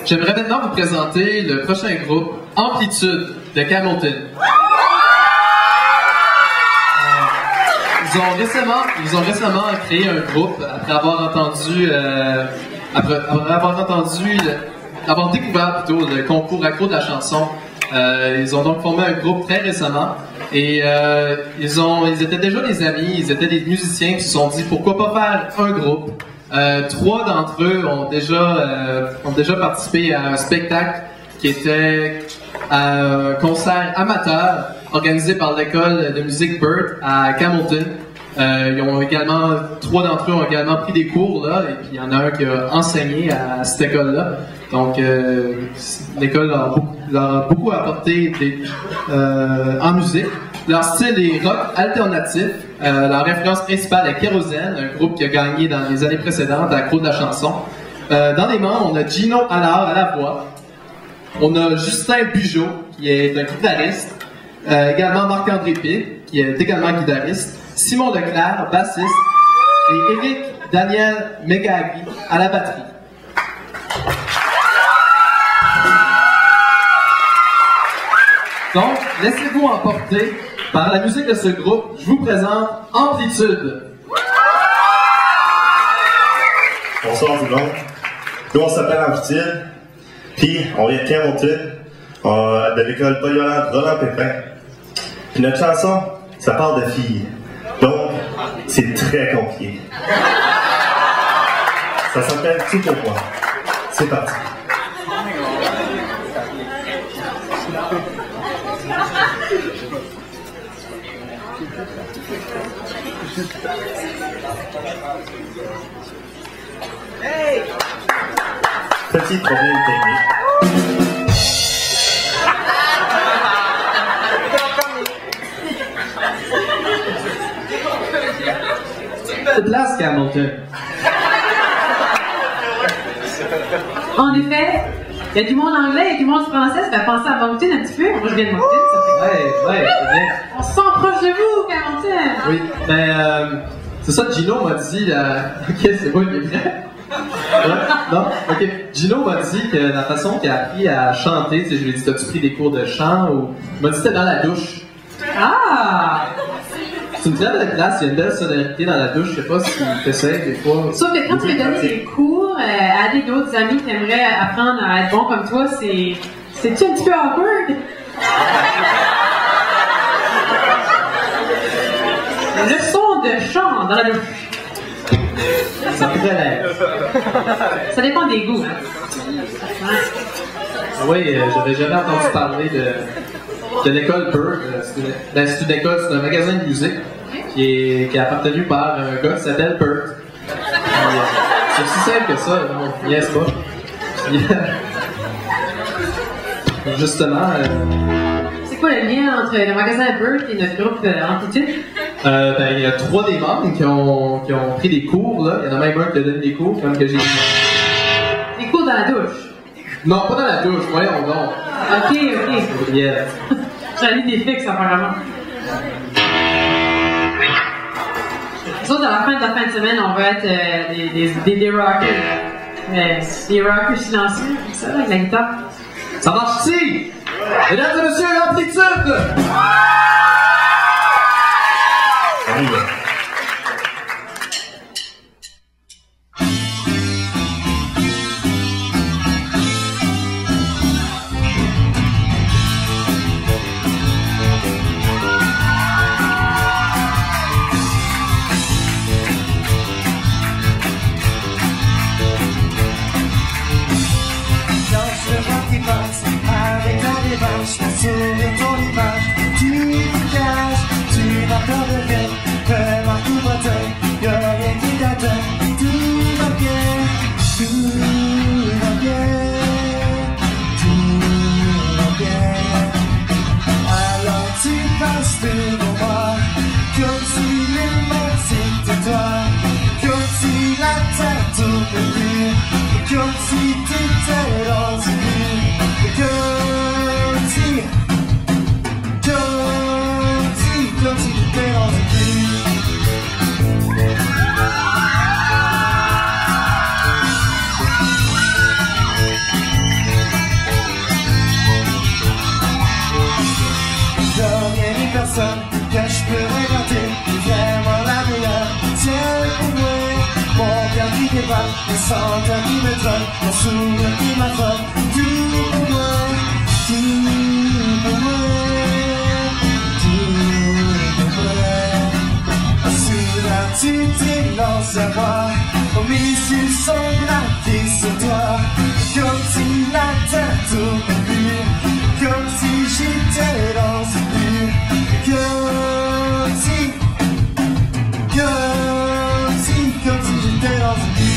J'aimerais maintenant vous présenter le prochain groupe, Amplitude, de Camelton. Ils ont récemment créé un groupe après avoir découvert plutôt le concours accro de la chanson. Ils ont donc formé un groupe très récemment et ils étaient déjà des amis, ils étaient des musiciens qui se sont dit pourquoi pas faire un groupe. 3 d'entre eux ont déjà participé à un spectacle qui était un concert amateur organisé par l'école de musique Bird à Camelton. 3 d'entre eux ont également pris des cours là, et puis il y en a un qui a enseigné à cette école-là. Donc l'école leur a beaucoup apporté en musique. Leur style est rock alternatif. Leur influence principale est Kérosène, un groupe qui a gagné dans les années précédentes à cause de la chanson. Dans les membres, on a Gino Allard à la voix. On a Justin Bugeaud, qui est un guitariste. Également Marc-André Pic, qui est également guitariste. Simon Leclerc, bassiste. Et Éric Daniel Megagui à la batterie. Donc, laissez-vous emporter par la musique de ce groupe. Je vous présente Amplitude. Bonsoir tout le monde. Nous, on s'appelle Amplitude, puis on vient de Camelton, de l'école polyvalente Roland Pépin. Puis notre chanson, ça parle de filles. Donc, c'est très compliqué. Ça s'appelle Tout pour moi. C'est parti. Hey! Petit problème technique. De place, Camelton. En effet, il y a du monde anglais, il y a du monde français, ça fait penser à Moncton un petit peu. Moi, je viens de Moncton, ça fait... Ouais, c'est bien. On se sent proche de vous, Camelton! Oui, mais c'est ça, Gino m'a dit... Ok, c'est bon, il est prêt. Non? Ok. Gino m'a dit que la façon qu'il a appris à chanter, tu sais, je lui ai dit, t'as-tu pris des cours de chant ou... Il m'a dit que c'était dans la douche. Ah! C'est une très belle place, il y a une belle sonorité dans la douche, je sais pas si tu essaies des fois. Sauf que quand tu veux donner des cours à d'autres amis qui aimeraient apprendre à être bons comme toi, c'est-tu un petit peu awkward? Leçon de chant dans la douche. Ça pourrait l'être. Ça dépend des goûts, hein? Ah oui, j'avais jamais entendu parler de l'école Bird. C'est une école, c'est un magasin de musique qui est appartenu par un gars qui s'appelle Bird. C'est aussi simple que ça, non, yes pas. Puis, justement... C'est quoi le lien entre le magasin Bird et notre groupe Amplitude? Il y a 3 des membres qui ont pris des cours, là. Il y en a même un qui a donné des cours, comme que j'ai dit. Des cours dans la douche? Non, pas dans la douche, voyons donc. Ok. Yeah. J'en ai des fixes, apparemment. Nous autres, à la fin de semaine, on va être des rockers. Mais des rockers silencieux, comme ça, avec la guitare. Ça marche ici! Mesdames et messieurs, Amplitude! On y va. Avec ta démarche, la souris ton image, tu te caches, tu vas te lever, fais-moi tout breteuil, y'a rien qui t'atteint, tout va bien, tout va bien, tout va bien. Alors tu passes devant moi, comme si les mains c'était toi, comme si la terre tournait plus, comme si t'étais dans une nuit. Comme si t'étais dans une bulle. personne que je peux inventer, vraiment la meilleure. Tiens pour moi, mon cœur qui déballe, le centre qui me donne, mon sourire qui m'affole. Tout pour moi, tout pour moi, tout pour moi. Soudain tu t'élances à moi, mes yeux sont braqués sur toi, comme si la terre tournait plus, comme si j'étais dans une bulle, comme si j'étais dans une bulle.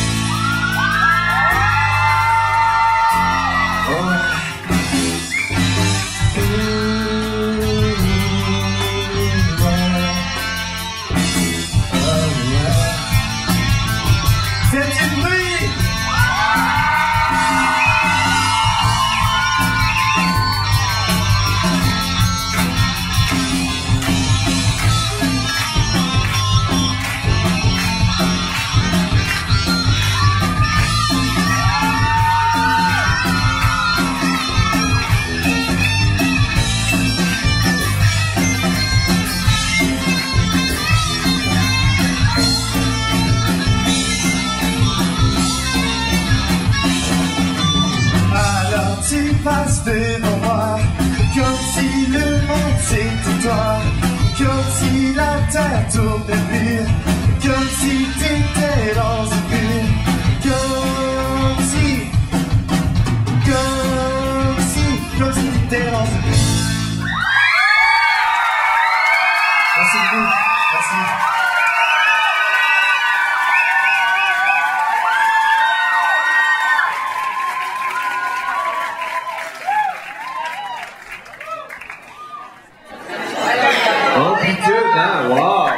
Passe devant moi, comme si le monde c'était toi, comme si la terre tournait plus, comme si t'étais dans une bulle, comme si t'étais dans une bulle. Merci beaucoup, merci. Wow!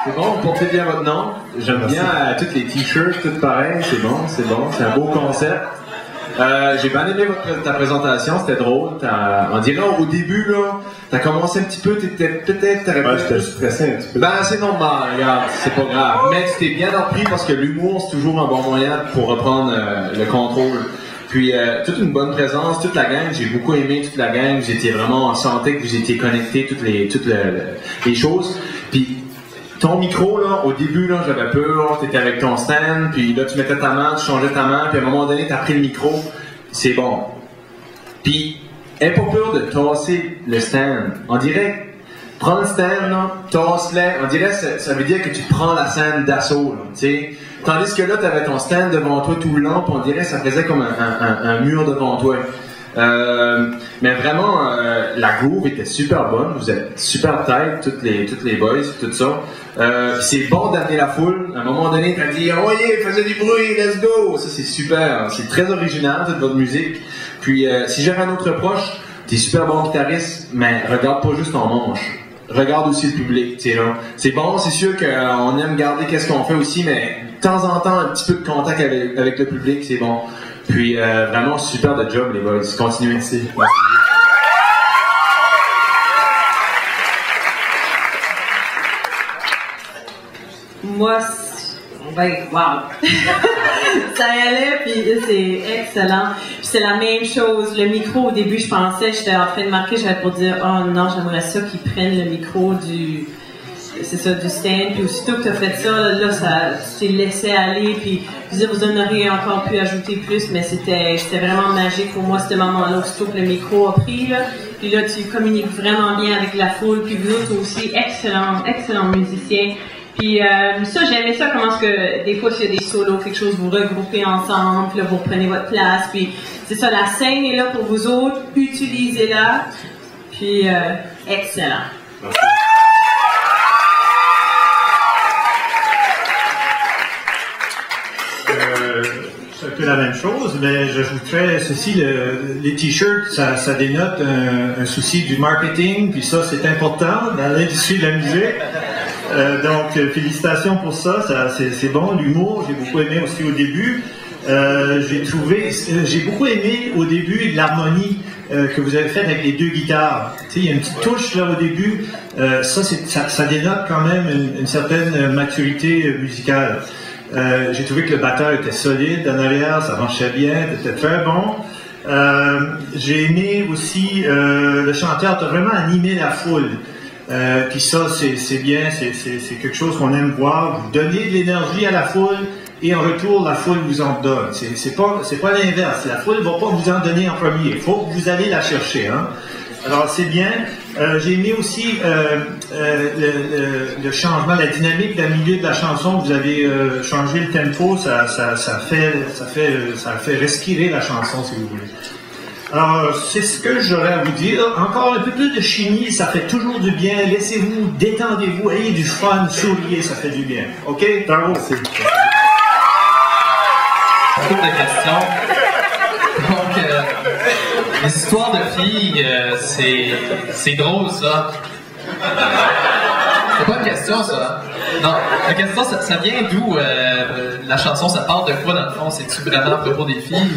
C'est bon, vous portez bien votre nom. J'aime bien toutes les t-shirts, tout pareil, c'est bon, c'est un beau concept. J'ai bien aimé ta présentation, c'était drôle. On dirait au début, là, t'as commencé un petit peu, t'aurais j'étais stressé un petit peu. Ben, c'est normal, regarde, c'est pas grave. Mais tu t'es bien repris parce que l'humour, c'est toujours un bon moyen pour reprendre le contrôle. Puis, toute une bonne présence, toute la gang, j'ai beaucoup aimé toute la gang, j'étais vraiment en santé, que vous étiez connectés, toutes les choses. Puis, ton micro, là, au début, là, j'avais peur, t'étais avec ton stand, puis là, tu mettais ta main, tu changeais ta main, puis à un moment donné, t'as pris le micro, c'est bon. Puis, aie pas peur de tasser le stand. On dirait, prends le stand, là, tasse-le, on dirait, ça veut dire que tu prends la scène d'assaut, là, tu sais. Tandis que là, tu avais ton stand devant toi tout le long, puis on dirait que ça faisait comme un mur devant toi. Mais vraiment, la groove était super bonne, vous êtes super tight, toutes les boys, tout ça. C'est bon d'amener la foule. À un moment donné, tu as dit « Oh yeah, faisait du bruit, let's go !» Ça, c'est super. C'est très original, toute votre musique. Puis, si j'avais un autre reproche, tu es super bon guitariste, mais regarde pas juste ton manche. Regarde aussi le public, tu sais, là. C'est bon, c'est sûr qu'on aime garder qu'est-ce qu'on fait aussi, mais de temps en temps, un petit peu de contact avec le public, c'est bon. Puis, vraiment, super de job, les boys. Continuez ici. Merci. Moi, ben, wow! Ça allait, puis c'est excellent. Puis c'est la même chose. Le micro, au début, je pensais, j'étais en train de marquer, j'avais pour dire, oh non, j'aimerais ça qu'ils prennent le micro du stand. Puis aussitôt que tu as fait ça, là, tu t'es laissé aller. Puis vous en auriez encore pu ajouter plus, mais c'était vraiment magique pour moi, ce moment-là, aussitôt que le micro a pris, là. Puis là, tu communiques vraiment bien avec la foule. Puis vous autres aussi, excellents musiciens. Puis ça, j'aimais ça, comment est-ce que des fois, s'il y a des solos, quelque chose, vous regroupez ensemble, puis là, vous prenez votre place. Puis c'est ça, la scène est là pour vous autres, utilisez-la. Puis excellent. Merci. C'est un peu la même chose, mais j'ajouterais ceci, les t-shirts, ça dénote un souci du marketing, puis ça, c'est important dans l'industrie de la musique. Donc, félicitations pour ça, c'est bon, l'humour, j'ai beaucoup aimé aussi au début. J'ai beaucoup aimé au début l'harmonie que vous avez faite avec les deux guitares. Tu sais, il y a une petite touche là au début, ça dénote quand même une certaine maturité musicale. J'ai trouvé que le batteur était solide en arrière, ça marchait bien, c'était très bon. J'ai aimé aussi le chanteur, t'as vraiment animé la foule. Puis ça, c'est bien, c'est quelque chose qu'on aime voir. Vous donnez de l'énergie à la foule et en retour, la foule vous en donne. C'est pas l'inverse. La foule ne va pas vous en donner en premier. Il faut que vous allez la chercher. Hein? Alors, c'est bien. J'ai aimé aussi le changement, la dynamique d'un milieu de la chanson. Vous avez changé le tempo. Ça fait respirer la chanson, si vous voulez. Alors, c'est ce que j'aurais à vous dire. Encore un peu plus de chimie, ça fait toujours du bien. Laissez-vous, détendez-vous, ayez du fun, souriez, ça fait du bien. OK? Bravo. Beaucoup de questions. Donc, les histoires de filles, c'est drôle, ça. C'est pas une question, ça. Non, la question, ça vient d'où? La chanson, ça parle de quoi, dans le fond? C'est-tu vraiment à propos des filles?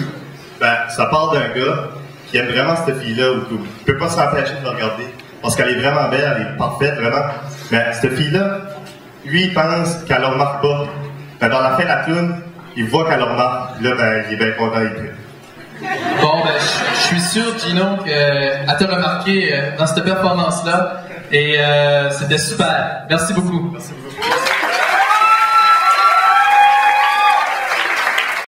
Ben, ça parle d'un gars qui aime vraiment cette fille-là, ou il peut pas s'empêcher de la regarder. Parce qu'elle est vraiment belle, elle est parfaite, vraiment. Mais cette fille-là, lui, il pense qu'elle le remarque pas. Ben, dans la fin de la tune, il voit qu'elle le remarque. Là, ben, il est bien content, il peut. Bon, ben, je suis sûr, Gino, qu'elle t'a remarqué dans cette performance-là. Et c'était super. Merci beaucoup. Merci beaucoup.